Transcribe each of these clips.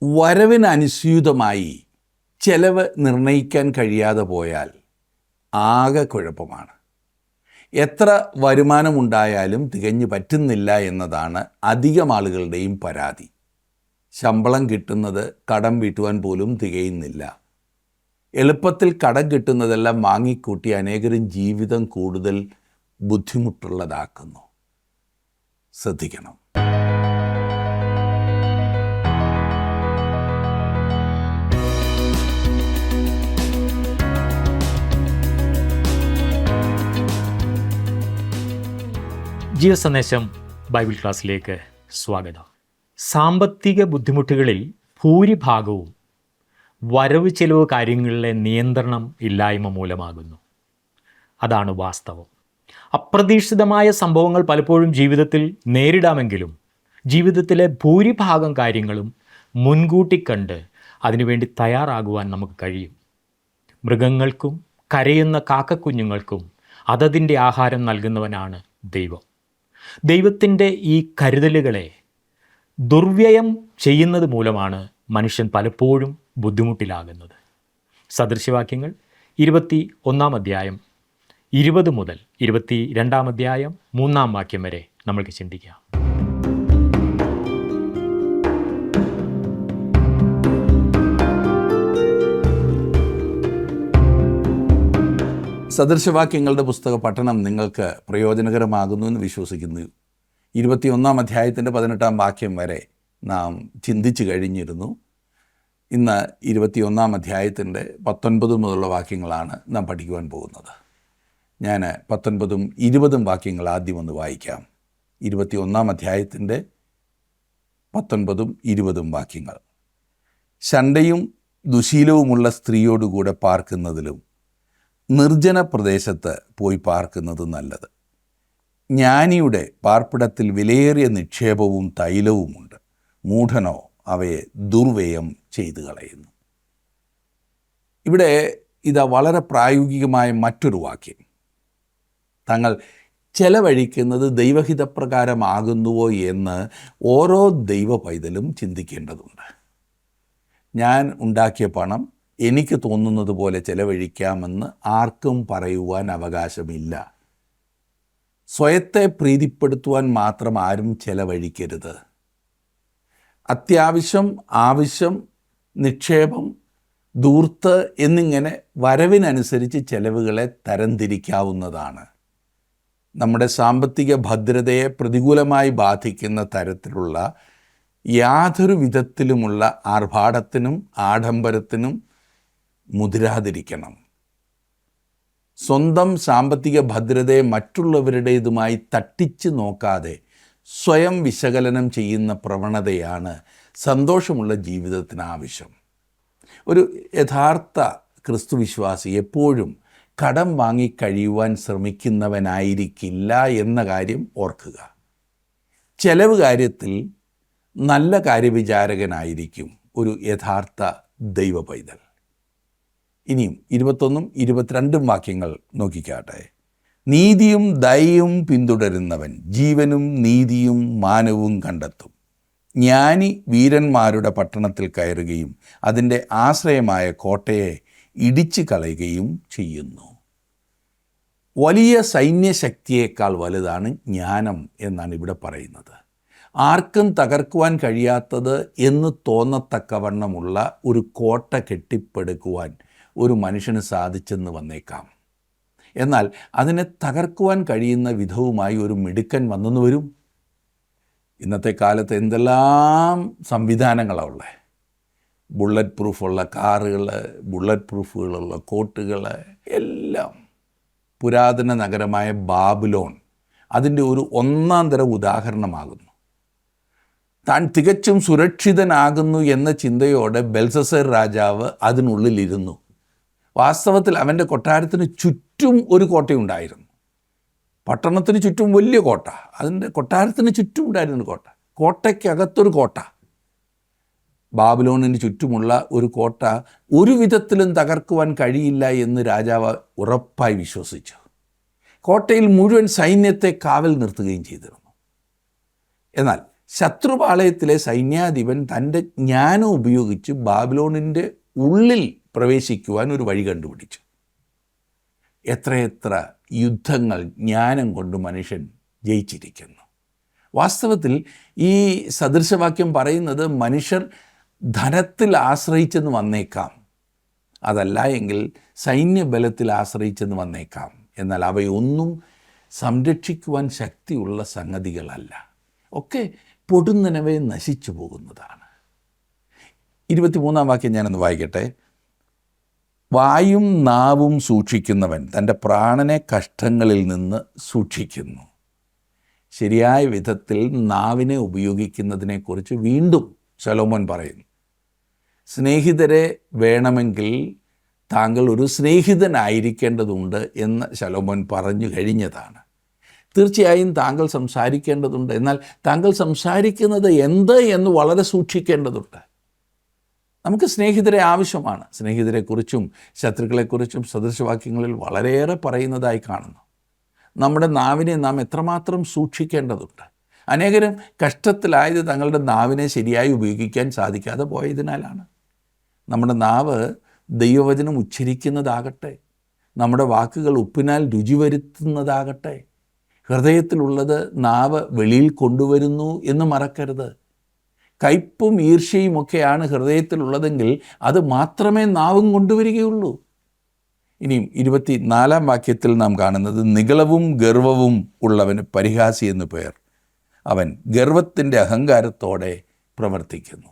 വരവിനനുസ്യൂതമായി ചെലവ് നിർണ്ണയിക്കാൻ കഴിയാതെ പോയാൽ ആകെ കുഴപ്പമാണ്. എത്ര വരുമാനമുണ്ടായാലും തികഞ്ഞു പറ്റുന്നില്ല എന്നതാണ് അധികം ആളുകളുടെയും പരാതി. ശമ്പളം കിട്ടുന്നത് കടം വീട്ടുവാൻ പോലും തികയുന്നില്ല. എളുപ്പത്തിൽ കടം കിട്ടുന്നതെല്ലാം വാങ്ങിക്കൂട്ടി അനേകരും ജീവിതം കൂടുതൽ ബുദ്ധിമുട്ടുള്ളതാക്കുന്നു. ശ്രദ്ധിക്കണം. ജീവസന്ദേശം ബൈബിൾ ക്ലാസ്സിലേക്ക് സ്വാഗതം. സാമ്പത്തിക ബുദ്ധിമുട്ടുകളിൽ ഭൂരിഭാഗവും വരവ് ചെലവ് കാര്യങ്ങളിലെ നിയന്ത്രണം ഇല്ലായ്മ മൂലമാകുന്നു. അതാണ് വാസ്തവം. അപ്രതീക്ഷിതമായ സംഭവങ്ങൾ പലപ്പോഴും ജീവിതത്തിൽ നേരിടാമെങ്കിലും ജീവിതത്തിലെ ഭൂരിഭാഗം കാര്യങ്ങളും മുൻകൂട്ടി കണ്ട് അതിനുവേണ്ടി തയ്യാറാകുവാൻ നമുക്ക് കഴിയും. മൃഗങ്ങൾക്കും കരയുന്ന കാക്കക്കുഞ്ഞുങ്ങൾക്കും അതതിൻ്റെ ആഹാരം നൽകുന്നവനാണ് ദൈവം. ദൈവത്തിൻ്റെ ഈ കരുതലുകളെ ദുർവ്യയം ചെയ്യുന്നത് മൂലമാണ് മനുഷ്യൻ പലപ്പോഴും ബുദ്ധിമുട്ടിലാകുന്നത്. സദൃശവാക്യങ്ങൾ 21 അധ്യായം 20 മുതൽ 22 അധ്യായം 3 വാക്യം വരെ നമ്മൾക്ക് ചിന്തിക്കാം. സദൃശവാക്യങ്ങളുടെ പുസ്തക പഠനം നിങ്ങൾക്ക് പ്രയോജനകരമാകുന്നു എന്ന് വിശ്വസിക്കുന്നു. 21 അധ്യായത്തിൻ്റെ 18 വാക്യം വരെ നാം ചിന്തിച്ചു കഴിഞ്ഞിരുന്നു. ഇന്ന് 21 അധ്യായത്തിൻ്റെ 19 മുതലുള്ള വാക്യങ്ങളാണ് നാം പഠിക്കുവാൻ പോകുന്നത്. ഞാൻ 19ഉം 20ഉം വാക്യങ്ങൾ ആദ്യം ഒന്ന് വായിക്കാം. 21 അധ്യായത്തിൻ്റെ 19ഉം 20ഉം വാക്യങ്ങൾ. ശണ്ഠയും ദുശീലവുമുള്ള സ്ത്രീയോടുകൂടെ പാർക്കുന്നതിലും നിർജ്ജന പ്രദേശത്ത് പോയി പാർക്കുന്നത് നല്ലത്. ജ്ഞാനിയുടെ പാർപ്പിടത്തിൽ വിലയേറിയ നിക്ഷേപവും തൈലവുമുണ്ട്. മൂഢനോ അവയെ ദുർവ്യയം ചെയ്തു കളയുന്നു. ഇവിടെ ഇതാ വളരെ പ്രായോഗികമായ മറ്റൊരു വാക്യം. തങ്ങൾ ചെലവഴിക്കുന്നത് ദൈവഹിതപ്രകാരമാകുന്നുവോ എന്ന് ഓരോ ദൈവ പൈതലും ചിന്തിക്കേണ്ടതുണ്ട്. ഞാൻ ഉണ്ടാക്കിയ പണം എനിക്ക് തോന്നുന്നത് പോലെ ചെലവഴിക്കാമെന്ന് ആർക്കും പറയുവാൻ അവകാശമില്ല. സ്വയത്തെ പ്രീതിപ്പെടുത്തുവാൻ മാത്രം ആരും ചെലവഴിക്കരുത്. അത്യാവശ്യം, ആവശ്യം, നിക്ഷേപം, ധൂർത്ത് എന്നിങ്ങനെ വരവിനനുസരിച്ച് ചെലവുകളെ തരംതിരിക്കാവുന്നതാണ്. നമ്മുടെ സാമ്പത്തിക ഭദ്രതയെ പ്രതികൂലമായി ബാധിക്കുന്ന തരത്തിലുള്ള യാതൊരു വിധത്തിലുമുള്ള ആർഭാടത്തിനും ആഡംബരത്തിനും മുതിരാതിരിക്കണം. സ്വന്തം സാമ്പത്തിക ഭദ്രതയെ മറ്റുള്ളവരുടേതുമായി തട്ടിച്ച് നോക്കാതെ സ്വയം വിശകലനം ചെയ്യുന്ന പ്രവണതയാണ് സന്തോഷമുള്ള ജീവിതത്തിന് ആവശ്യം. ഒരു യഥാർത്ഥ ക്രിസ്തുവിശ്വാസി എപ്പോഴും കടം വാങ്ങി കഴിയുവാൻ ശ്രമിക്കുന്നവനായിരിക്കില്ല എന്ന കാര്യം ഓർക്കുക. ചെലവ് കാര്യത്തിൽ നല്ല കാര്യവിചാരകനായിരിക്കും ഒരു യഥാർത്ഥ ദൈവ പൈതൽ. ഇനിയും 21ഉം 22ഉം വാക്യങ്ങൾ നോക്കിക്കാട്ടെ. നീതിയും ദയയും പിന്തുടരുന്നവൻ ജീവനും നീതിയും മാനവും കണ്ടെത്തും. ജ്ഞാനി വീരന്മാരുടെ പട്ടണത്തിൽ കയറുകയും അതിൻ്റെ ആശ്രയമായ കോട്ടയെ ഇടിച്ചു കളയുകയും ചെയ്യുന്നു. വലിയ സൈന്യശക്തിയേക്കാൾ വലുതാണ് ജ്ഞാനം എന്നാണ് ഇവിടെ പറയുന്നത്. ആർക്കും തകർക്കുവാൻ കഴിയാത്തത് എന്ന് തോന്നത്തക്കവണ്ണമുള്ള ഒരു കോട്ട കെട്ടിപ്പടുക്കുവാൻ ഒരു മനുഷ്യന് സാധിച്ചെന്ന് വന്നേക്കാം. എന്നാൽ അതിനെ തകർക്കുവാൻ കഴിയുന്ന വിധവുമായി ഒരു മിടുക്കൻ വന്നെന്ന് വരും. ഇന്നത്തെ കാലത്ത് എന്തെല്ലാം സംവിധാനങ്ങളാണ് ഉള്ളത്. ബുള്ളറ്റ് പ്രൂഫുള്ള കാറുകൾ, ബുള്ളറ്റ് പ്രൂഫുകളുള്ള കോട്ടുകൾ, എല്ലാം. പുരാതന നഗരമായ ബാബിലോൺ അതിൻ്റെ ഒരു ഒന്നാം തരം ഉദാഹരണമാകുന്നു. താൻ തികച്ചും സുരക്ഷിതനാകുന്നു എന്ന ചിന്തയോടെ ബെൽസസർ രാജാവ് അതിനുള്ളിലിരുന്നു. വാസ്തവത്തിൽ അവൻ്റെ കൊട്ടാരത്തിന് ചുറ്റും ഒരു കോട്ടയുണ്ടായിരുന്നു. പട്ടണത്തിന് ചുറ്റും വലിയ കോട്ട, അതിൻ്റെ കൊട്ടാരത്തിന് ചുറ്റും ഉണ്ടായിരുന്ന കോട്ട, കോട്ടയ്ക്കകത്തൊരു കോട്ട. ബാബിലോണിന് ചുറ്റുമുള്ള ഒരു കോട്ട ഒരു വിധത്തിലും തകർക്കുവാൻ കഴിയില്ല എന്ന് രാജാവ് ഉറപ്പായി വിശ്വസിച്ചു. കോട്ടയിൽ മുഴുവൻ സൈന്യത്തെ കാവൽ നിർത്തുകയും ചെയ്തിരുന്നു. എന്നാൽ ശത്രുപാളയത്തിലെ സൈന്യാധിപൻ തൻ്റെ ജ്ഞാനം ഉപയോഗിച്ച് ബാബിലോണിൻ്റെ ഉള്ളിൽ പ്രവേശിക്കുവാൻ ഒരു വഴി കണ്ടുപിടിച്ചു. എത്രയെത്ര യുദ്ധങ്ങൾ ജ്ഞാനം കൊണ്ട് മനുഷ്യൻ ജയിച്ചിരിക്കുന്നു. വാസ്തവത്തിൽ ഈ സദൃശവാക്യം പറയുന്നത് മനുഷ്യർ ധനത്തിൽ ആശ്രയിച്ചെന്ന് വന്നേക്കാം, അതല്ല എങ്കിൽ സൈന്യബലത്തിൽ ആശ്രയിച്ചെന്ന് വന്നേക്കാം. എന്നാൽ അവയൊന്നും സംരക്ഷിക്കുവാൻ ശക്തിയുള്ള സംഗതികളല്ല. ഒക്കെ പൊടുന്നനവേ നശിച്ചു പോകുന്നതാണ്. 23-ാം വാക്യം ഞാനൊന്ന് വായിക്കട്ടെ. വായും നാവും സൂക്ഷിക്കുന്നവൻ തൻ്റെ പ്രാണനെ കഷ്ടങ്ങളിൽ നിന്ന് സൂക്ഷിക്കുന്നു. ശരിയായ വിധത്തിൽ നാവിനെ ഉപയോഗിക്കുന്നതിനെക്കുറിച്ച് വീണ്ടും ശലോമോൻ പറയുന്നു. സ്നേഹിതരെ വേണമെങ്കിൽ താങ്കൾ ഒരു സ്നേഹിതനായിരിക്കേണ്ടതുണ്ട് എന്ന് ശലോമോൻ പറഞ്ഞു കഴിഞ്ഞതാണ്. തീർച്ചയായും താങ്കൾ സംസാരിക്കേണ്ടതുണ്ട്. എന്നാൽ താങ്കൾ സംസാരിക്കുന്നത് എന്ത് എന്ന് വളരെ സൂക്ഷിക്കേണ്ടതുണ്ട്. നമുക്ക് സ്നേഹിതരെ ആവശ്യമാണ്. സ്നേഹിതരെക്കുറിച്ചും ശത്രുക്കളെക്കുറിച്ചും സദൃശവാക്യങ്ങളിൽ വളരെയേറെ പറയുന്നതായി കാണുന്നു. നമ്മുടെ നാവിനെ നാം എത്രമാത്രം സൂക്ഷിക്കേണ്ടതുണ്ട്. അനേകരും കഷ്ടത്തിലായത് തങ്ങളുടെ നാവിനെ ശരിയായി ഉപയോഗിക്കാൻ സാധിക്കാതെ പോയതിനാലാണ്. നമ്മുടെ നാവ് ദൈവവചനം ഉച്ചരിക്കുന്നതാകട്ടെ, നമ്മുടെ വാക്കുകൾ ഉപ്പിനാൽ രുചി വരുത്തുന്നതാകട്ടെ, ഹൃദയത്തിലുള്ളത് നാവ് വെളിയിൽ കൊണ്ടുവരുന്നു എന്ന് മറക്കരുത്. കയ്പും ഈർഷ്യയും ഒക്കെയാണ് ഹൃദയത്തിലുള്ളതെങ്കിൽ അത് മാത്രമേ നാവും കൊണ്ടുവരികയുള്ളൂ. ഇനിയും 24-ാം വാക്യത്തിൽ നാം കാണുന്നത്, നിഗളവും ഗർവവും ഉള്ളവന് പരിഹാസി എന്ന് പേർ, അവൻ ഗർവത്തിൻ്റെ അഹങ്കാരത്തോടെ പ്രവർത്തിക്കുന്നു.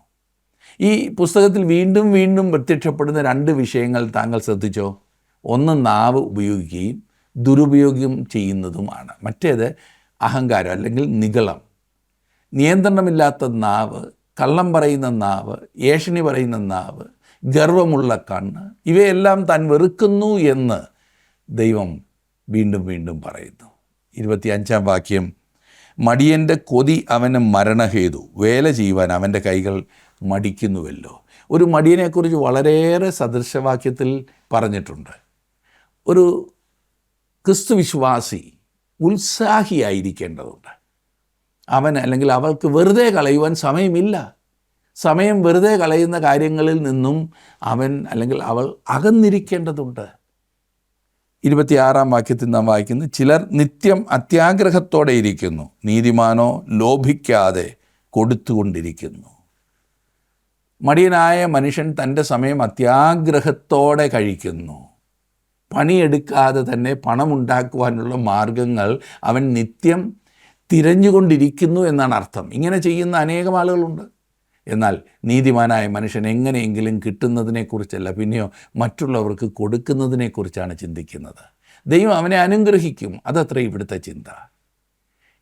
ഈ പുസ്തകത്തിൽ വീണ്ടും വീണ്ടും പ്രത്യക്ഷപ്പെടുന്ന 2 വിഷയങ്ങൾ താങ്കൾ ശ്രദ്ധിച്ചോ? ഒന്ന് നാവ് ഉപയോഗിക്കുകയും ദുരുപയോഗം ചെയ്യുന്നതുമാണ്. മറ്റേത് അഹങ്കാരം അല്ലെങ്കിൽ നിഗളം. നിയന്ത്രണമില്ലാത്ത നാവ്, കള്ളം പറയുന്ന നാവ്, ഏഷണി പറയുന്ന നാവ്, ഗർവമുള്ള കണ്ണ്, ഇവയെല്ലാം താൻ വെറുക്കുന്നു എന്ന് ദൈവം വീണ്ടും വീണ്ടും പറയുന്നു. 25-ാം വാക്യം, മടിയൻ്റെ കൊതി അവന് മരണഹേതു, വേല ചെയ്യുവാൻ അവൻ്റെ കൈകൾ മടിക്കുന്നുവല്ലോ. ഒരു മടിയനെക്കുറിച്ച് വളരെയേറെ സദൃശവാക്യത്തിൽ പറഞ്ഞിട്ടുണ്ട്. ഒരു ക്രിസ്തുവിശ്വാസി ഉത്സാഹിയായിരിക്കേണ്ടതുണ്ട്. അവൻ അല്ലെങ്കിൽ അവൾക്ക് വെറുതെ കളയുവാൻ സമയമില്ല. സമയം വെറുതെ കളയുന്ന കാര്യങ്ങളിൽ നിന്നും അവൻ അല്ലെങ്കിൽ അവൾ അകന്നിരിക്കേണ്ടതുണ്ട്. 26-ാം വാക്യത്തിൽ നാം വായിക്കുന്നു, ചിലർ നിത്യം അത്യാഗ്രഹത്തോടെ ഇരിക്കുന്നു, നീതിമാനോ ലോഭിക്കാതെ കൊടുത്തുകൊണ്ടിരിക്കുന്നു. മടിയനായ മനുഷ്യൻ തൻ്റെ സമയം അത്യാഗ്രഹത്തോടെ കഴിക്കുന്നു. പണിയെടുക്കാതെ തന്നെ പണമുണ്ടാക്കുവാനുള്ള മാർഗങ്ങൾ അവൻ നിത്യം തിരഞ്ഞുകൊണ്ടിരിക്കുന്നു എന്നാണ് അർത്ഥം. ഇങ്ങനെ ചെയ്യുന്ന അനേകം ആളുകളുണ്ട്. എന്നാൽ നീതിമാനായ മനുഷ്യൻ എങ്ങനെയെങ്കിലും കിട്ടുന്നതിനെക്കുറിച്ചല്ല, പിന്നെയോ മറ്റുള്ളവർക്ക് കൊടുക്കുന്നതിനെക്കുറിച്ചാണ് ചിന്തിക്കുന്നത്. ദൈവം അവനെ അനുഗ്രഹിക്കും. അതത്ര ഇവിടുത്തെ ചിന്ത.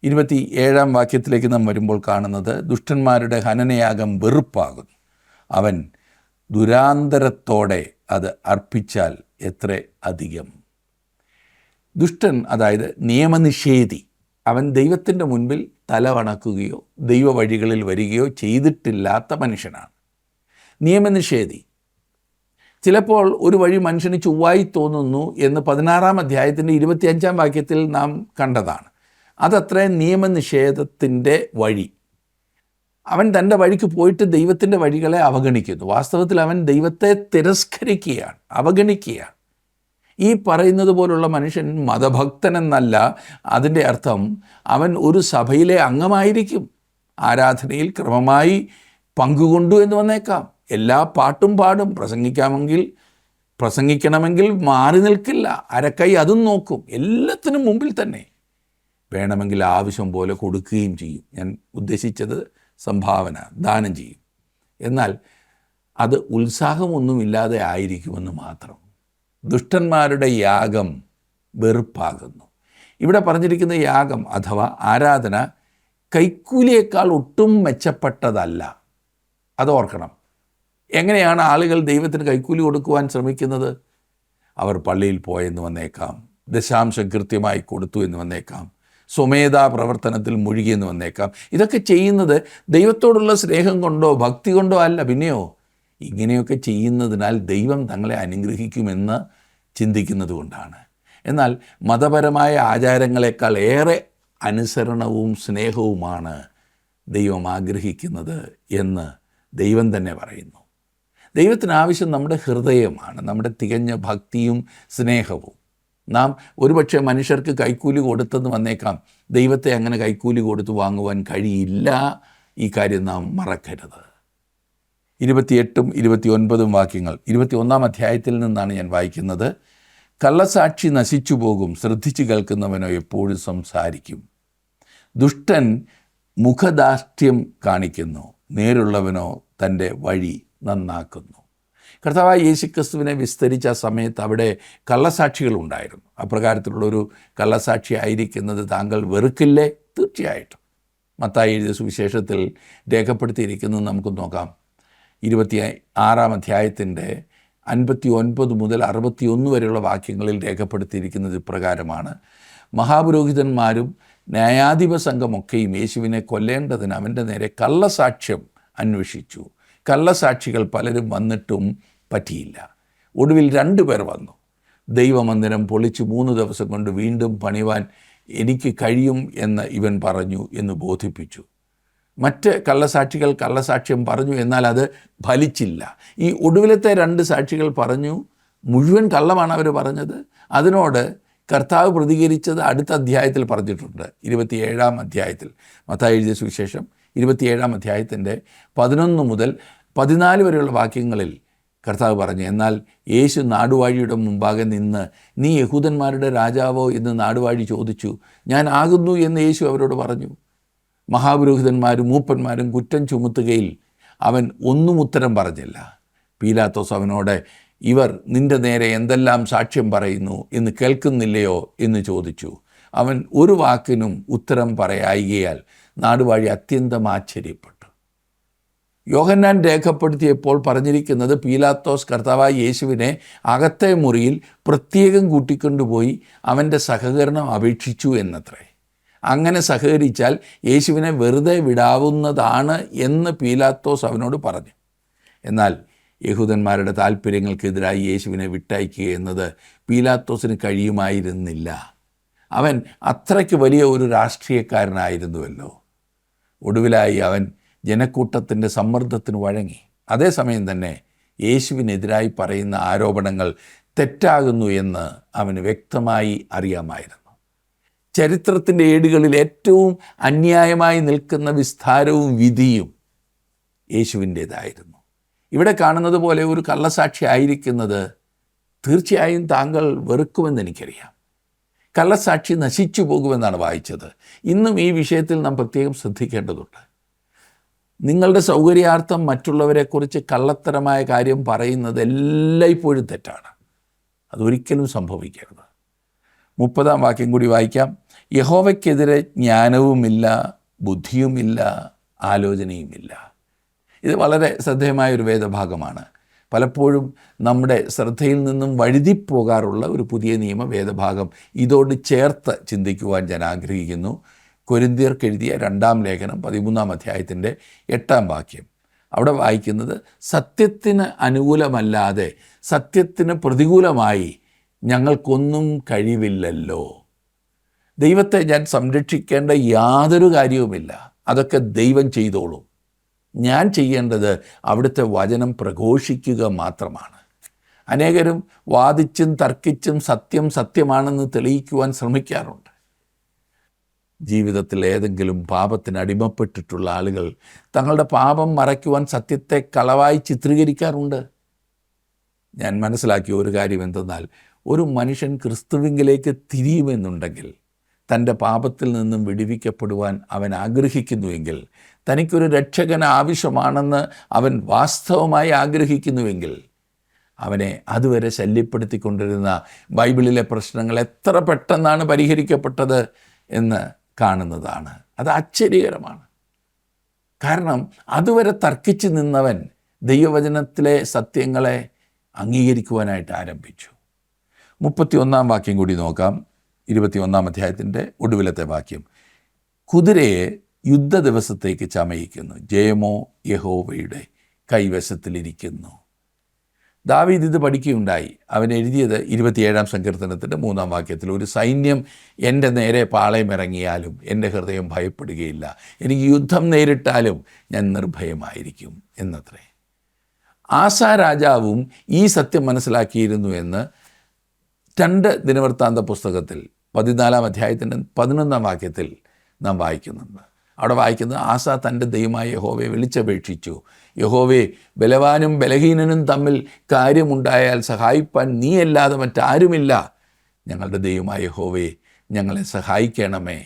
27-ാം വാക്യത്തിലേക്ക് നാം വരുമ്പോൾ കാണുന്നത്, ദുഷ്ടന്മാരുടെ ഹനനയാഗം വെറുപ്പാകുന്നു, അവൻ ദുരാന്തരത്തോടെ അത് അർപ്പിച്ചാൽ എത്ര അധികം. ദുഷ്ടൻ, അതായത് നിയമനിഷേധി, അവൻ ദൈവത്തിൻ്റെ മുൻപിൽ തല വണക്കുകയോ ദൈവ വഴികളിൽ വരികയോ ചെയ്തിട്ടില്ലാത്ത മനുഷ്യനാണ്. നിയമനിഷേധി. ചിലപ്പോൾ ഒരു വഴി മനുഷ്യന് ചൊവ്വായി തോന്നുന്നു എന്ന് 16-ാം അധ്യായത്തിൻ്റെ 25-ാം വാക്യത്തിൽ നാം കണ്ടതാണ്. അതത്ര നിയമനിഷേധത്തിൻ്റെ വഴി. അവൻ തൻ്റെ വഴിക്ക് പോയിട്ട് ദൈവത്തിൻ്റെ വഴികളെ അവഗണിക്കുന്നു. വാസ്തവത്തിൽ അവൻ ദൈവത്തെ തിരസ്കരിക്കുകയാണ്, അവഗണിക്കുകയാണ്. ഈ പറയുന്നത് പോലുള്ള മനുഷ്യൻ മതഭക്തനെന്നല്ല അതിൻ്റെ അർത്ഥം. അവൻ ഒരു സഭയിലെ അംഗമായിരിക്കും, ആരാധനയിൽ ക്രമമായി പങ്കുകൊണ്ടു എന്ന് വന്നേക്കാം, എല്ലാ പാട്ടും പാടും, പ്രസംഗിക്കണമെങ്കിൽ മാറി നിൽക്കില്ല, അരക്കൈ അതും നോക്കും, എല്ലാത്തിനും മുമ്പിൽ തന്നെ. വേണമെങ്കിൽ ആവശ്യം പോലെ കൊടുക്കുകയും ചെയ്യും. ഞാൻ ഉദ്ദേശിച്ചത് സംഭാവന, ദാനം ചെയ്യും. എന്നാൽ അത് ഉത്സാഹമൊന്നുമില്ലാതെ ആയിരിക്കുമെന്ന് മാത്രം. ദുഷ്ടന്മാരുടെ യാഗം വെറുപ്പാകുന്നു. ഇവിടെ പറഞ്ഞിരിക്കുന്ന യാഗം അഥവാ ആരാധന കൈക്കൂലിയേക്കാൾ ഒട്ടും മെച്ചപ്പെട്ടതല്ല. അതോർക്കണം. എങ്ങനെയാണ് ആളുകൾ ദൈവത്തിന് കൈക്കൂലി കൊടുക്കുവാൻ ശ്രമിക്കുന്നത്? അവർ പള്ളിയിൽ പോയെന്ന് വന്നേക്കാം, ദശാംശം കൃത്യമായി കൊടുത്തു എന്ന് വന്നേക്കാം, സ്വമേധാ പ്രവർത്തനത്തിൽ മുഴുകിയെന്ന് വന്നേക്കാം. ഇതൊക്കെ ചെയ്യുന്നത് ദൈവത്തോടുള്ള സ്നേഹം കൊണ്ടോ ഭക്തി കൊണ്ടോ അല്ല. പിന്നെയോ ഇങ്ങനെയൊക്കെ ചെയ്യുന്നതിനാൽ ദൈവം തങ്ങളെ അനുഗ്രഹിക്കുമെന്ന് ചിന്തിക്കുന്നത് കൊണ്ടാണ്. എന്നാൽ മതപരമായ ആചാരങ്ങളെക്കാൾ ഏറെ അനുസരണവും സ്നേഹവുമാണ് ദൈവം ആഗ്രഹിക്കുന്നത് എന്ന് ദൈവം തന്നെ പറയുന്നു. ദൈവത്തിന് ആവശ്യം നമ്മുടെ ഹൃദയമാണ്, നമ്മുടെ തികഞ്ഞ ഭക്തിയും സ്നേഹവും. നാം ഒരുപക്ഷെ മനുഷ്യർക്ക് കൈക്കൂലി കൊടുത്തെന്ന് വന്നേക്കാം, ദൈവത്തെ അങ്ങനെ കൈക്കൂലി കൊടുത്ത് വാങ്ങുവാൻ കഴിയില്ല. ഈ കാര്യം നാം മറക്കരുത്. 28ഉം 29ഉം വാക്യങ്ങൾ 21-ാം അധ്യായത്തിൽ നിന്നാണ് ഞാൻ വായിക്കുന്നത്. കള്ളസാക്ഷി നശിച്ചു പോകും, ശ്രദ്ധിച്ചു കേൾക്കുന്നവനോ എപ്പോഴും സംസാരിക്കും. ദുഷ്ടൻ മുഖദാഷ്ട്യം കാണിക്കുന്നു, നേരുള്ളവനോ തൻ്റെ വഴി നന്നാക്കുന്നു. കർത്താവായ യേശുക്രിസ്തുവിനെ വിസ്തരിച്ച ആ സമയത്ത് അവിടെ കള്ളസാക്ഷികളുണ്ടായിരുന്നു. അപ്രകാരത്തിലുള്ളൊരു കള്ളസാക്ഷി ആയിരിക്കുന്നത് താങ്കൾ വെറുക്കില്ലേ? തീർച്ചയായിട്ടും. മത്തായി എഴുതിയ സുവിശേഷത്തിൽ രേഖപ്പെടുത്തിയിരിക്കുന്നത് നമുക്ക് നോക്കാം. 26-ാം അധ്യായത്തിൻ്റെ 59 മുതൽ 61 വരെയുള്ള വാക്യങ്ങളിൽ രേഖപ്പെടുത്തിയിരിക്കുന്നത് ഇപ്രകാരമാണ്. മഹാപുരോഹിതന്മാരും ന്യായാധിപ സംഘമൊക്കെയും യേശുവിനെ കൊല്ലേണ്ടതിന് അവൻ്റെ നേരെ കള്ളസാക്ഷ്യം അന്വേഷിച്ചു. കള്ളസാക്ഷികൾ പലരും വന്നിട്ടും പറ്റിയില്ല. ഒടുവിൽ 2 പേർ വന്നു. ദൈവമന്ദിരം പൊളിച്ച് 3 ദിവസം കൊണ്ട് വീണ്ടും പണിവാൻ എനിക്ക് കഴിയും എന്ന് ഇവൻ പറഞ്ഞു എന്ന് ബോധിപ്പിച്ചു. മറ്റ് കള്ളസാക്ഷികൾ കള്ളസാക്ഷ്യം പറഞ്ഞു, എന്നാൽ അത് ഫലിച്ചില്ല. ഈ ഒടുവിലത്തെ 2 സാക്ഷികൾ പറഞ്ഞു, മുഴുവൻ കള്ളമാണ് അവർ പറഞ്ഞത്. അതിനോട് കർത്താവ് പ്രതികരിച്ചത് അടുത്ത അധ്യായത്തിൽ പറഞ്ഞിട്ടുണ്ട്. 27-ാം അധ്യായത്തിൽ, മത്തായി എഴുതിയ സുവിശേഷം 27-ാം അധ്യായത്തിൻ്റെ 11 മുതൽ 14 വരെയുള്ള വാക്യങ്ങളിൽ കർത്താവ് പറഞ്ഞു, എന്നാൽ യേശു നാടുവാഴിയുടെ മുമ്പാകെ നിന്ന്, നീ യഹൂദന്മാരുടെ രാജാവോ എന്ന് നാടുവാഴി ചോദിച്ചു. ഞാൻ ആകുന്നു എന്ന് യേശു അവരോട് പറഞ്ഞു. മഹാപുരോഹിതന്മാരും മൂപ്പന്മാരും കുറ്റം ചുമത്തുകയിൽ അവൻ ഒന്നും ഉത്തരം പറഞ്ഞില്ല. പീലാത്തോസ് അവനോട്, ഇവർ നിൻ്റെ നേരെ എന്തെല്ലാം സാക്ഷ്യം പറയുന്നു എന്ന് കേൾക്കുന്നില്ലയോ എന്ന് ചോദിച്ചു. അവൻ ഒരു വാക്കിനും ഉത്തരം പറയായികയാൽ നാടുവാഴി അത്യന്തം ആശ്ചര്യപ്പെട്ടു. യോഹന്നാൻ രേഖപ്പെടുത്തിയപ്പോൾ പറഞ്ഞിരിക്കുന്നത്, പീലാത്തോസ് കർത്താവായ യേശുവിനെ അകത്തെ മുറിയിൽ പ്രത്യേകം കൂട്ടിക്കൊണ്ടുപോയി അവൻ്റെ സഹകരണം അപേക്ഷിച്ചു എന്നത്രേ. അങ്ങനെ സഹകരിച്ചാൽ യേശുവിനെ വെറുതെ വിടാവുന്നതാണ് എന്ന് പീലാത്തോസ് അവനോട് പറഞ്ഞു. എന്നാൽ യഹൂദന്മാരുടെ താല്പര്യങ്ങൾക്കെതിരായി യേശുവിനെ വിട്ടയക്കുക എന്നത് പീലാത്തോസിന് കഴിയുമായിരുന്നില്ല. അവൻ അത്രയ്ക്ക് വലിയ ഒരു രാഷ്ട്രീയക്കാരനായിരുന്നുവല്ലോ. ഒടുവിലായി അവൻ ജനക്കൂട്ടത്തിൻ്റെ സമ്മർദ്ദത്തിന് വഴങ്ങി. അതേസമയം തന്നെ യേശുവിനെതിരായി പറയുന്ന ആരോപണങ്ങൾ തെറ്റാകുന്നു എന്ന് അവന് വ്യക്തമായി അറിയാമായിരുന്നു. ചരിത്രത്തിൻ്റെ ഏടുകളിൽ ഏറ്റവും അന്യായമായി നിൽക്കുന്ന വിസ്താരവും വിധിയും യേശുവിൻ്റേതായിരുന്നു. ഇവിടെ കാണുന്നത് പോലെ ഒരു കള്ളസാക്ഷി ആയിരിക്കുന്നത് തീർച്ചയായും താങ്കൾ വെറുക്കുമെന്ന് എനിക്കറിയാം. കള്ളസാക്ഷി നശിച്ചു പോകുമെന്നാണ് വായിച്ചത്. ഇന്നും ഈ വിഷയത്തിൽ നാം പ്രത്യേകം ശ്രദ്ധിക്കേണ്ടതുണ്ട്. നിങ്ങളുടെ സൗകര്യാർത്ഥം മറ്റുള്ളവരെക്കുറിച്ച് കള്ളത്തരമായ കാര്യം പറയുന്നത് എല്ലായ്പ്പോഴും തെറ്റാണ്. അതൊരിക്കലും സംഭവിക്കരുത്. 30-ാം വാക്യം കൂടി വായിക്കാം. യഹോവയ്ക്കെതിരെ ജ്ഞാനവുമില്ല, ബുദ്ധിയുമില്ല, ആലോചനയുമില്ല. ഇത് വളരെ ശ്രദ്ധേയമായൊരു വേദഭാഗമാണ്. പലപ്പോഴും നമ്മുടെ ശ്രദ്ധയിൽ നിന്നും വഴുതിപ്പോകാറുള്ള ഒരു പുതിയ നിയമ വേദഭാഗം ഇതോട് ചേർത്ത് ചിന്തിക്കുവാൻ ഞാൻ ആഗ്രഹിക്കുന്നു. കൊരിന്ത്യർക്ക് എഴുതിയ 2-ാം ലേഖനം 13-ാം അധ്യായത്തിൻ്റെ 8-ാം വാക്യം. അവിടെ വായിക്കുന്നത്, സത്യത്തിന് അനുകൂലമല്ലാതെ സത്യത്തിന് പ്രതികൂലമായി ഞങ്ങൾക്കൊന്നും കഴിവില്ലല്ലോ. ദൈവത്തെ ഞാൻ സംരക്ഷിക്കേണ്ട യാതൊരു കാര്യവുമില്ല. അതൊക്കെ ദൈവം ചെയ്തോളും. ഞാൻ ചെയ്യേണ്ടത് അവിടുത്തെ വചനം പ്രഘോഷിക്കുക മാത്രമാണ്. അനേകരും വാദിച്ചും തർക്കിച്ചും സത്യം സത്യമാണെന്ന് തെളിയിക്കുവാൻ ശ്രമിക്കാറുണ്ട്. ജീവിതത്തിൽ ഏതെങ്കിലും പാപത്തിന് അടിമപ്പെട്ടിട്ടുള്ള ആളുകൾ തങ്ങളുടെ പാപം മറയ്ക്കുവാൻ സത്യത്തെ കളവായി ചിത്രീകരിക്കാറുണ്ട്. ഞാൻ മനസ്സിലാക്കിയ ഒരു കാര്യം എന്തെന്നാൽ, ഒരു മനുഷ്യൻ ക്രിസ്തുവിങ്കിലേക്ക് തിരിയുമെന്നുണ്ടെങ്കിൽ, തൻ്റെ പാപത്തിൽ നിന്നും വിടുവിക്കപ്പെടുവാൻ അവൻ ആഗ്രഹിക്കുന്നുവെങ്കിൽ, തനിക്കൊരു രക്ഷകൻ ആവശ്യമാണെന്ന് അവൻ വാസ്തവമായി ആഗ്രഹിക്കുന്നുവെങ്കിൽ, അവനെ അതുവരെ ശല്യപ്പെടുത്തിക്കൊണ്ടിരുന്ന ബൈബിളിലെ പ്രശ്നങ്ങൾ എത്ര പെട്ടെന്നാണ് പരിഹരിക്കപ്പെട്ടത് എന്ന് കാണുന്നതാണ്. അത് ആശ്ചര്യകരമാണ്. കാരണം അതുവരെ തർക്കിച്ച് നിന്നവൻ ദൈവവചനത്തിലെ സത്യങ്ങളെ അംഗീകരിക്കുവാനായിട്ട് ആരംഭിച്ചു. 31-ാം വാക്യം കൂടി നോക്കാം. 21-ാം അധ്യായത്തിൻ്റെ ഒടുവിലത്തെ വാക്യം. കുതിരയെ യുദ്ധ ദിവസത്തേക്ക് ചമയിക്കുന്നു, ജയമോ യഹോവയുടെ കൈവശത്തിലിരിക്കുന്നു. ദാവീദ് ഇത് പഠിക്കുകയുണ്ടായി. അവൻ എഴുതിയത് 27-ാം സങ്കീർത്തനത്തിൻ്റെ 3-ാം വാക്യത്തിൽ, ഒരു സൈന്യം എൻ്റെ നേരെ പാളയമിറങ്ങിയാലും എൻ്റെ ഹൃദയം ഭയപ്പെടുകയില്ല, എനിക്ക് യുദ്ധം നേരിട്ടാലും ഞാൻ നിർഭയമായിരിക്കും എന്നത്രേ. ആസാ രാജാവും ഈ സത്യം മനസ്സിലാക്കിയിരുന്നു എന്ന് 2 ദിനവൃത്താന്ത പുസ്തകത്തിൽ 14-ാം അധ്യായത്തിൻ്റെ 11-ാം വാക്യത്തിൽ നാം വായിക്കുന്നുണ്ട്. അവിടെ വായിക്കുന്നത്, ആസാ തൻ്റെ ദൈവമായ യഹോവയെ വിളിച്ചപേക്ഷിച്ചു, യഹോവേ, ബലവാനും ബലഹീനനും തമ്മിൽ കാര്യമുണ്ടായാൽ സഹായിപ്പാൻ നീയല്ലാതെ മറ്റാരുമില്ല. ഞങ്ങളുടെ ദൈവമായ യഹോവേ, ഞങ്ങളെ സഹായിക്കണമേ.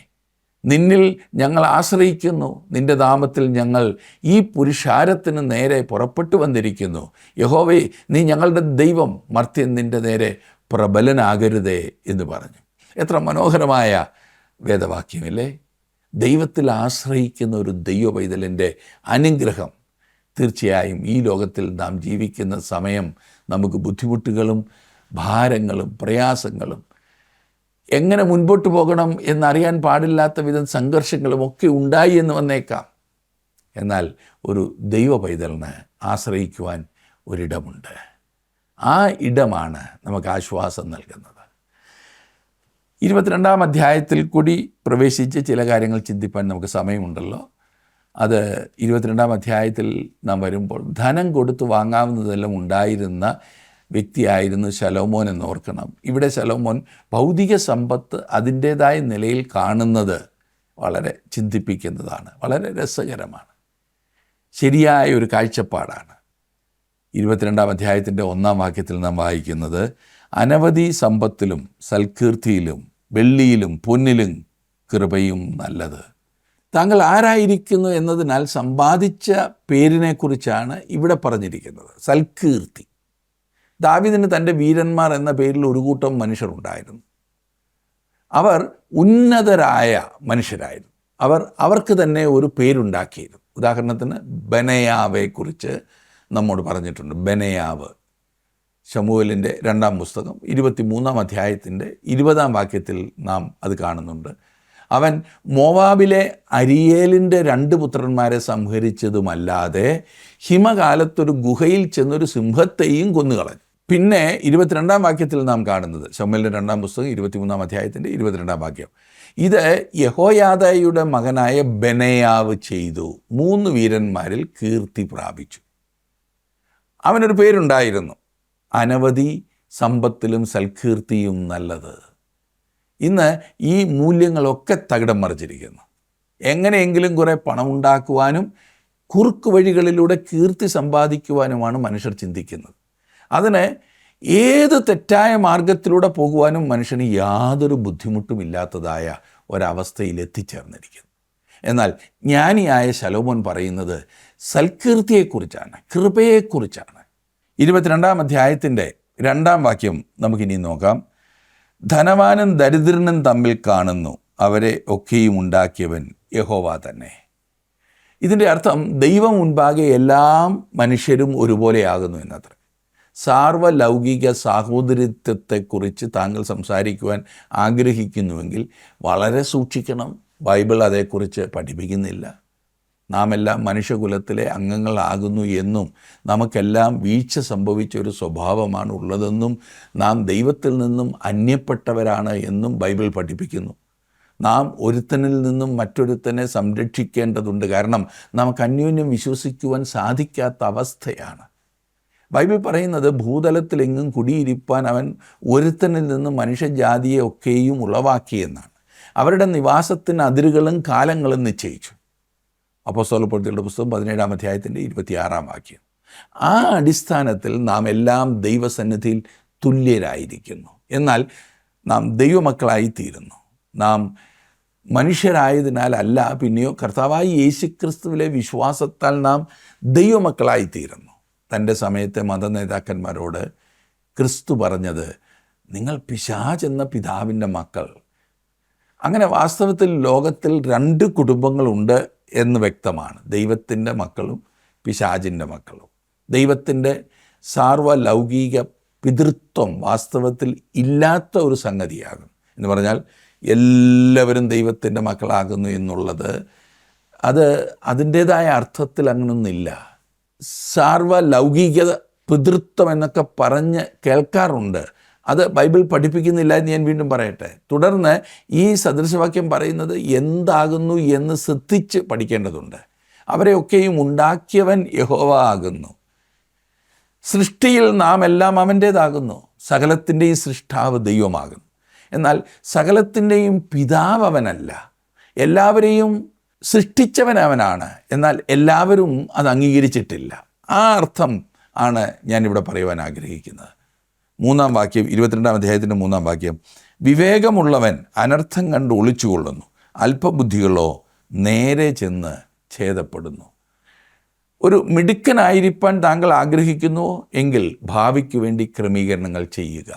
നിന്നിൽ ഞങ്ങൾ ആശ്രയിക്കുന്നു, നിൻ്റെ നാമത്തിൽ ഞങ്ങൾ ഈ പുരുഷാരത്തിന് നേരെ പുറപ്പെട്ടു വന്നിരിക്കുന്നു. യഹോവേ, നീ ഞങ്ങളുടെ ദൈവം, മർത്യൻ നിൻ്റെ നേരെ പ്രബലനാകരുതേ എന്ന് പറഞ്ഞു. എത്ര മനോഹരമായ വേദവാക്യമല്ലേ! ദൈവത്തിൽ ആശ്രയിക്കുന്ന ഒരു ദൈവ പൈതലിൻ്റെ അനുഗ്രഹം. തീർച്ചയായും ഈ ലോകത്തിൽ നാം ജീവിക്കുന്ന സമയം നമുക്ക് ബുദ്ധിമുട്ടുകളും ഭാരങ്ങളും പ്രയാസങ്ങളും എങ്ങനെ മുൻപോട്ട് പോകണം എന്നറിയാൻ പാടില്ലാത്ത വിധം സംഘർഷങ്ങളും ഒക്കെ ഉണ്ടായി എന്ന് വന്നേക്കാം. എന്നാൽ ഒരു ദൈവ പൈതലിന് ആശ്രയിക്കുവാൻ ഒരിടമുണ്ട്. ആ ഇടമാണ് നമുക്ക് ആശ്വാസം നൽകുന്നത്. 22-ാം അധ്യായത്തിൽ കൂടി പ്രവേശിച്ച് ചില കാര്യങ്ങൾ ചിന്തിപ്പാൻ നമുക്ക് സമയമുണ്ടല്ലോ. അത് 22-ാം അധ്യായത്തിൽ നാം വരുമ്പോൾ ധനം കൊടുത്ത് വാങ്ങാവുന്നതെല്ലാം ഉണ്ടായിരുന്ന വ്യക്തിയായിരുന്നു ശലോമോൻ എന്ന് ഓർക്കണം. ഇവിടെ ശലോമോൻ ഭൗതിക സമ്പത്ത് അതിൻ്റേതായ നിലയിൽ കാണുന്നത് വളരെ ചിന്തിപ്പിക്കുന്നതാണ്, വളരെ രസകരമാണ്, ശരിയായ ഒരു കാഴ്ചപ്പാടാണ്. 22-ാം അധ്യായത്തിൻ്റെ 1-ാം വാക്യത്തിൽ നാം വായിക്കുന്നത്, അനവധി സമ്പത്തിലും സൽകീർത്തിയിലും വെള്ളിയിലും പൊന്നിലും കൃപയും നല്ലത്. താങ്കൾ ആരായിരിക്കുന്നു എന്നതിനാൽ സമ്പാദിച്ച പേരിനെക്കുറിച്ചാണ് ഇവിടെ പറഞ്ഞിരിക്കുന്നത്. സൽകീർത്തി. ദാവീദിന് തൻ്റെ വീരന്മാർ എന്ന പേരിൽ ഒരു കൂട്ടം മനുഷ്യരുണ്ടായിരുന്നു. അവർ ഉന്നതരായ മനുഷ്യരായിരുന്നു. അവർക്ക് തന്നെ ഒരു പേരുണ്ടാക്കിയിരുന്നു. ഉദാഹരണത്തിന് ബെനയാവെക്കുറിച്ച് നമ്മോട് പറഞ്ഞിട്ടുണ്ട്. ബെനയാവ് ശമൂവേലിൻ്റെ 2-ാം പുസ്തകം 23-ാം അധ്യായത്തിൻ്റെ 20-ാം വാക്യത്തിൽ നാം അത് കാണുന്നുണ്ട്. അവൻ മോവാബിലെ അരിയേലിൻ്റെ 2 പുത്രന്മാരെ സംഹരിച്ചതുമല്ലാതെ ഹിമകാലത്തൊരു ഗുഹയിൽ ചെന്നൊരു സിംഹത്തെയും കൊന്നുകളഞ്ഞു. പിന്നെ 22-ാം വാക്യത്തിൽ നാം കാണുന്നത് ശമൂവേലിൻ്റെ 2-ാം പുസ്തകം 23-ാം അധ്യായത്തിൻ്റെ 22-ാം വാക്യം, ഇത് യഹോയാദയുടെ മകനായ ബെനയാവ് ചെയ്തു, 3 വീരന്മാരിൽ കീർത്തി പ്രാപിച്ചു. അവനൊരു പേരുണ്ടായിരുന്നു, അനവധി സമ്പത്തിലും സൽകീർത്തിയും നല്ലത്. ഇന്ന് ഈ മൂല്യങ്ങളൊക്കെ തകിടം മറിച്ചിരിക്കുന്നു. എങ്ങനെയെങ്കിലും കുറേ പണമുണ്ടാക്കുവാനും കുറുക്ക് വഴികളിലൂടെ കീർത്തി സമ്പാദിക്കുവാനുമാണ് മനുഷ്യർ ചിന്തിക്കുന്നത്. അതിന് ഏത് തെറ്റായ മാർഗത്തിലൂടെ പോകുവാനും മനുഷ്യന് യാതൊരു ബുദ്ധിമുട്ടുമില്ലാത്തതായ ഒരവസ്ഥയിൽ എത്തിച്ചേർന്നിരിക്കുന്നു. എന്നാൽ ജ്ഞാനിയായ ശലോമോൻ പറയുന്നത് സൽകീർത്തിയെക്കുറിച്ചാണ്, കൃപയെക്കുറിച്ചാണ്. 22-ാം അധ്യായത്തിൻ്റെ 2-ാം വാക്യം നമുക്കിനി നോക്കാം. ധനവാനും ദരിദ്രനും തമ്മിൽ കാണുന്നു, അവരെ ഒക്കെയും ഉണ്ടാക്കിയവൻ യഹോവ തന്നെ. ഇതിൻ്റെ അർത്ഥം ദൈവം മുൻപാകെ എല്ലാം മനുഷ്യരും ഒരുപോലെയാകുന്നു എന്നത്ര. സാർവലൗകിക സാഹോദര്യത്വത്തെക്കുറിച്ച് താങ്കൾ സംസാരിക്കുവാൻ ആഗ്രഹിക്കുന്നുവെങ്കിൽ വളരെ സൂക്ഷിക്കണം. ബൈബിൾ അതേക്കുറിച്ച് പഠിപ്പിക്കുന്നില്ല. നാം എല്ലാം മനുഷ്യകുലത്തിലെ അംഗങ്ങളാകുന്നു എന്നും നമുക്കെല്ലാം വീഴ്ച സംഭവിച്ച ഒരു സ്വഭാവമാണ് ഉള്ളതെന്നും നാം ദൈവത്തിൽ നിന്നും അന്യപ്പെട്ടവരാണ് എന്നും ബൈബിൾ പഠിപ്പിക്കുന്നു. നാം ഒരുത്തനിൽ നിന്നും മറ്റൊരുത്തനെ സംരക്ഷിക്കേണ്ടതുണ്ട്. കാരണം നമുക്ക് അന്യോന്യം വിശ്വസിക്കുവാൻ സാധിക്കാത്ത അവസ്ഥയാണ്. ബൈബിൾ പറയുന്നത് ഭൂതലത്തിലെങ്ങും കുടിയിരിപ്പാൻ അവൻ ഒരുത്തനിൽ നിന്നും മനുഷ്യജാതിയെ ഒക്കെയും ഉളവാക്കിയെന്നാണ്. അവരുടെ നിവാസത്തിന് അതിരുകളും കാലങ്ങളും നിശ്ചയിച്ചു. അപ്പോസ്തലപ്രവൃത്തികളുടെ പുസ്തകം 17-ാം അധ്യായത്തിൻ്റെ 26-ാം വാക്യം. ആ അടിസ്ഥാനത്തിൽ നാം എല്ലാം ദൈവസന്നിധിയിൽ തുല്യരായിരിക്കുന്നു. എന്നാൽ നാം ദൈവമക്കളായിത്തീരുന്നു. നാം മനുഷ്യരായതിനാൽ അല്ല, പിന്നെയോ കർത്താവായ യേശുക്രിസ്തുവിലെ വിശ്വാസത്താൽ നാം ദൈവമക്കളായിത്തീരുന്നു. തൻ്റെ സമയത്തെ മതനേതാക്കന്മാരോട് ക്രിസ്തു പറഞ്ഞത്, നിങ്ങൾ പിശാച് എന്ന പിതാവിൻ്റെ മക്കൾ. അങ്ങനെ വാസ്തവത്തിൽ ലോകത്തിൽ 2 കുടുംബങ്ങളുണ്ട് എന്ന് വ്യക്തമാണ്. ദൈവത്തിൻ്റെ മക്കളും പിശാചിൻ്റെ മക്കളും. ദൈവത്തിൻ്റെ സാർവലൗകിക പിതൃത്വം വാസ്തവത്തിൽ ഇല്ലാത്ത ഒരു സംഗതിയാകും. എന്ന് പറഞ്ഞാൽ എല്ലാവരും ദൈവത്തിൻ്റെ മക്കളാകുന്നു എന്നുള്ളത് അത് അതിൻ്റേതായ അർത്ഥത്തിൽ അങ്ങനൊന്നില്ല. സാർവലൗകികത പിതൃത്വം എന്നൊക്കെ പറഞ്ഞ് കേൾക്കാറുണ്ട്. അത് ബൈബിൾ പഠിപ്പിക്കുന്നില്ല എന്ന് ഞാൻ വീണ്ടും പറയട്ടെ. തുടർന്ന് ഈ സദൃശവാക്യം പറയുന്നത് എന്താകുന്നു എന്ന് ശ്രദ്ധിച്ച് പഠിക്കേണ്ടതുണ്ട്. അവരെയൊക്കെയും ഉണ്ടാക്കിയവൻ യഹോവ ആകുന്നു. സൃഷ്ടിയിൽ നാം എല്ലാം അവൻ്റേതാകുന്നു. സകലത്തിൻ്റെയും സൃഷ്ടാവ് ദൈവമാകുന്നു. എന്നാൽ സകലത്തിൻ്റെയും പിതാവ് അവനല്ല. എല്ലാവരെയും സൃഷ്ടിച്ചവൻ അവനാണ്. എന്നാൽ എല്ലാവരും അത് അംഗീകരിച്ചിട്ടില്ല. ആ അർത്ഥം ആണ് ഞാനിവിടെ പറയുവാൻ ആഗ്രഹിക്കുന്നത്. 3-ാം വാക്യം, 22-ാം അധ്യായത്തിൻ്റെ 3-ാം വാക്യം, വിവേകമുള്ളവൻ അനർത്ഥം കണ്ട് ഒളിച്ചുകൊള്ളുന്നു, അല്പബുദ്ധികളോ നേരെ ചെന്ന് ഛേദപ്പെടുന്നു. ഒരു മിടുക്കനായിരിക്കാൻ താങ്കൾ ആഗ്രഹിക്കുന്നുവോ എങ്കിൽ ഭാവിക്ക് വേണ്ടി ക്രമീകരണങ്ങൾ ചെയ്യുക.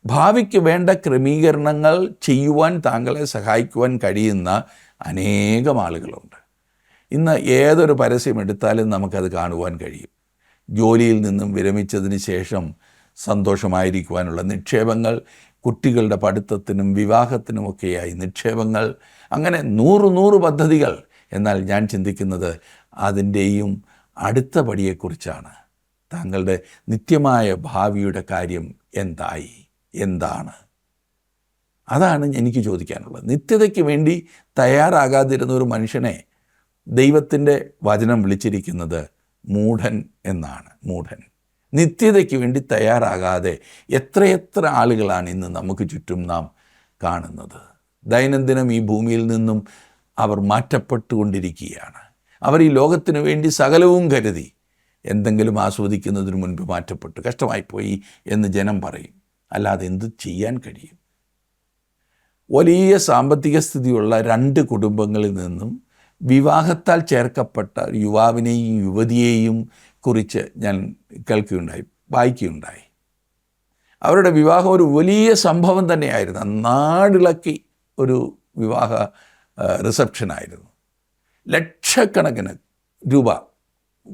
ഭാവിക്ക് വേണ്ട ക്രമീകരണങ്ങൾ ചെയ്യുവാൻ താങ്കളെ സഹായിക്കുവാൻ കഴിയുന്ന അനേകം ആളുകളുണ്ട്. ഇന്ന് ഏതൊരു പരസ്യം എടുത്താലും നമുക്കത് കാണുവാൻ കഴിയും. ജോലിയിൽ നിന്നും വിരമിച്ചതിന് ശേഷം സന്തോഷമായിരിക്കുവാനുള്ള നിക്ഷേപങ്ങൾ, കുട്ടികളുടെ പഠിത്തത്തിനും വിവാഹത്തിനുമൊക്കെയായി നിക്ഷേപങ്ങൾ, അങ്ങനെ 100 പദ്ധതികൾ. എന്നാൽ ഞാൻ ചിന്തിക്കുന്നത് അതിൻ്റെയും അടുത്ത പടിയെക്കുറിച്ചാണ്. താങ്കളുടെ നിത്യമായ ഭാവിയുടെ കാര്യം എന്താണ്? അതാണ് എനിക്ക് ചോദിക്കാനുള്ളത്. നിത്യതയ്ക്ക് വേണ്ടി തയ്യാറാകാതിരുന്ന ഒരു മനുഷ്യനെ ദൈവത്തിൻ്റെ വചനം വിളിച്ചിരിക്കുന്നത് മൂഢൻ എന്നാണ്. മൂഢൻ. നിത്യതയ്ക്ക് വേണ്ടി തയ്യാറാകാതെ എത്രയെത്ര ആളുകളാണ് ഇന്ന് നമുക്ക് ചുറ്റും നാം കാണുന്നത്. ദൈനംദിനം ഈ ഭൂമിയിൽ നിന്നും അവർ മാറ്റപ്പെട്ടുകൊണ്ടിരിക്കുകയാണ്. അവർ ഈ ലോകത്തിന് വേണ്ടി സകലവും കരുതി എന്തെങ്കിലും ആസ്വദിക്കുന്നതിന് മുൻപ് മാറ്റപ്പെട്ടു. കഷ്ടമായിപ്പോയി എന്ന് ജനം പറയും. അല്ലാതെ എന്ത് ചെയ്യാൻ കഴിയും? വലിയ സാമ്പത്തിക സ്ഥിതിയുള്ള 2 കുടുംബങ്ങളിൽ നിന്നും വിവാഹത്താൽ ചേർക്കപ്പെട്ട യുവാവിനെയും യുവതിയെയും കുറിച്ച് ഞാൻ വായിക്കുകയുണ്ടായി. അവരുടെ വിവാഹം ഒരു വലിയ സംഭവം തന്നെയായിരുന്നു. നാടിളക്കി ഒരു വിവാഹ റിസപ്ഷനായിരുന്നു. ലക്ഷക്കണക്കിന് രൂപ,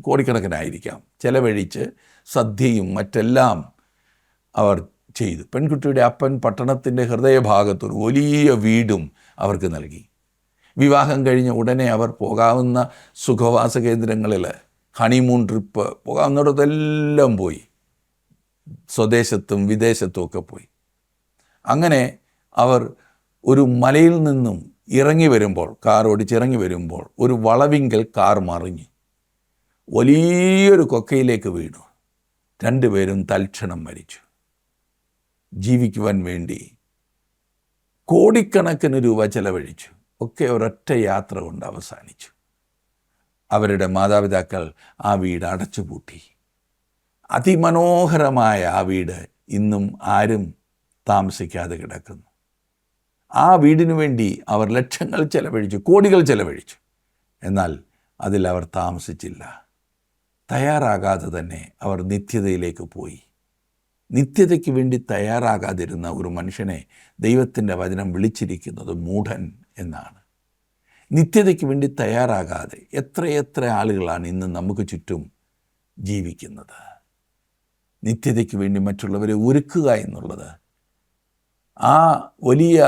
കോടിക്കണക്കിനായിരിക്കാം ചെലവഴിച്ച് സദ്യയും മറ്റെല്ലാം അവർ ചെയ്തു. പെൺകുട്ടിയുടെ അപ്പൻ പട്ടണത്തിൻ്റെ ഹൃദയഭാഗത്തൊരു വലിയ വീടും അവർക്ക് നൽകി. വിവാഹം കഴിഞ്ഞ ഉടനെ അവർ പോകാവുന്ന സുഖവാസ കേന്ദ്രങ്ങളിൽ ഹണിമൂൺ ട്രിപ്പ് പോകാവുന്നിടത്തെല്ലാം പോയി. സ്വദേശത്തും വിദേശത്തും ഒക്കെ പോയി. അങ്ങനെ അവർ ഒരു മലയിൽ നിന്നും ഇറങ്ങി വരുമ്പോൾ, കാർ ഓടിച്ചിറങ്ങി വരുമ്പോൾ ഒരു വളവിങ്കൽ കാർ മറിഞ്ഞു വലിയൊരു കൊക്കയിലേക്ക് വീണു. 2 പേരും തൽക്ഷണം മരിച്ചു. ജീവിക്കുവാൻ വേണ്ടി കോടിക്കണക്കിന് രൂപ ചെലവഴിച്ചു. ഒക്കെ ഒരൊറ്റ യാത്ര കൊണ്ട് അവസാനിച്ചു. അവരുടെ മാതാപിതാക്കൾ ആ വീട് അടച്ചുപൂട്ടി. അതിമനോഹരമായ ആ വീട് ഇന്നും ആരും താമസിക്കാതെ കിടക്കുന്നു. ആ വീടിനു വേണ്ടി അവർ ലക്ഷങ്ങൾ ചെലവഴിച്ചു, കോടികൾ ചെലവഴിച്ചു. എന്നാൽ അതിൽ അവർ താമസിച്ചില്ല. തയ്യാറാകാതെ തന്നെ അവർ നിത്യതയിലേക്ക് പോയി. നിത്യതയ്ക്ക് വേണ്ടി തയ്യാറാകാതിരുന്ന ഒരു മനുഷ്യനെ ദൈവത്തിൻ്റെ വചനം വിളിച്ചിരിക്കുന്നത് മൂഢൻ എന്നാണ്. നിത്യതയ്ക്ക് വേണ്ടി തയ്യാറാകാതെ എത്രയെത്ര ആളുകളാണ് ഇന്ന് നമുക്ക് ചുറ്റും ജീവിക്കുന്നത്. നിത്യതയ്ക്ക് വേണ്ടി മറ്റുള്ളവരെ ഒരുക്കുക എന്നുള്ളത് ആ വലിയ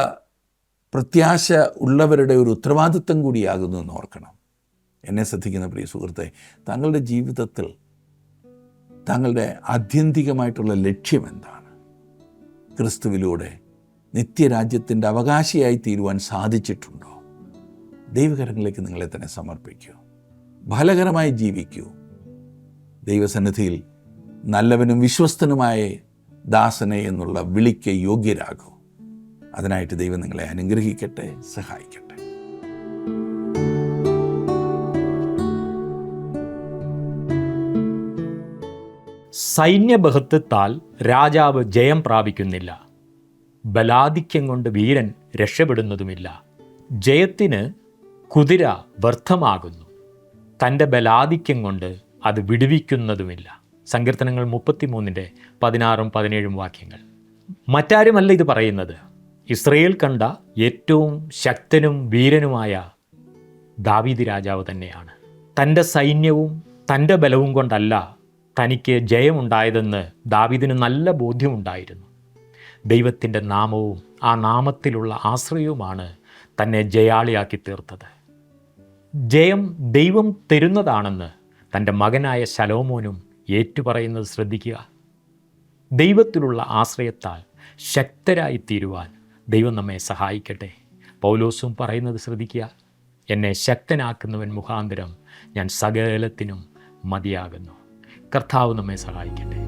പ്രത്യാശ ഉള്ളവരുടെ ഒരു ഉത്തരവാദിത്വം കൂടിയാകുന്നു എന്ന് ഓർക്കണം. എന്നെ ശ്രദ്ധിക്കുന്ന പ്രിയ സുഹൃത്തെ, താങ്കളുടെ ജീവിതത്തിൽ താങ്കളുടെ ആത്യന്തികമായിട്ടുള്ള ലക്ഷ്യം എന്താണ്? ക്രിസ്തുവിലൂടെ നിത്യരാജ്യത്തിൻ്റെ അവകാശിയായി തീരുവാൻ സാധിച്ചിട്ടുണ്ടോ? ദൈവകരങ്ങളിലേക്ക് നിങ്ങളെ തന്നെ സമർപ്പിക്കൂ. ഫലകരമായി ജീവിക്കൂ. ദൈവസന്നിധിയിൽ നല്ലവനും വിശ്വസ്തനുമായ ദാസനെ എന്നുള്ള വിളിക്ക് യോഗ്യരാകൂ. അതിനായിട്ട് ദൈവം നിങ്ങളെ അനുഗ്രഹിക്കട്ടെ, സഹായിക്കട്ടെ. സൈന്യബഹുത്വത്താൽ രാജാവ് ജയം പ്രാപിക്കുന്നില്ല, ബലാധിക്യം കൊണ്ട് വീരൻ രക്ഷപ്പെടുന്നതുമില്ല. ജയത്തിന് കുതിര വ്യർത്ഥമാകുന്നു, തൻ്റെ ബലാധിക്യം കൊണ്ട് അത് വിടുവിക്കുന്നതുമില്ല. സങ്കീർത്തനങ്ങൾ 33:16-17 വാക്യങ്ങൾ. മറ്റാരുമല്ല ഇത് പറയുന്നത്, ഇസ്രയേൽ കണ്ട ഏറ്റവും ശക്തനും വീരനുമായ ദാവീദ് രാജാവ് തന്നെയാണ്. തൻ്റെ സൈന്യവും തൻ്റെ ബലവും കൊണ്ടല്ല തനിക്ക് ജയമുണ്ടായതെന്ന് ദാവീദിന് നല്ല ബോധ്യമുണ്ടായിരുന്നു. ദൈവത്തിൻ്റെ നാമവും ആ നാമത്തിലുള്ള ആശ്രയവുമാണ് തന്നെ ജയാളിയാക്കി തീർത്തത്. ജയം ദൈവം തരുന്നതാണെന്ന് തൻ്റെ മകനായ ശലോമോനും ഏറ്റുപറയുന്നത് ശ്രദ്ധിക്കുക. ദൈവത്തിലുള്ള ആശ്രയത്താൽ ശക്തരായി തീരുവാൻ ദൈവം നമ്മെ സഹായിക്കട്ടെ. പൗലോസും പറയുന്നത് ശ്രദ്ധിക്കുക, എന്നെ ശക്തനാക്കുന്നവൻ മുഖാന്തരം ഞാൻ സകലത്തിനും മതിയാകുന്നു. കർത്താവ് നമ്മെ സഹായിക്കട്ടെ.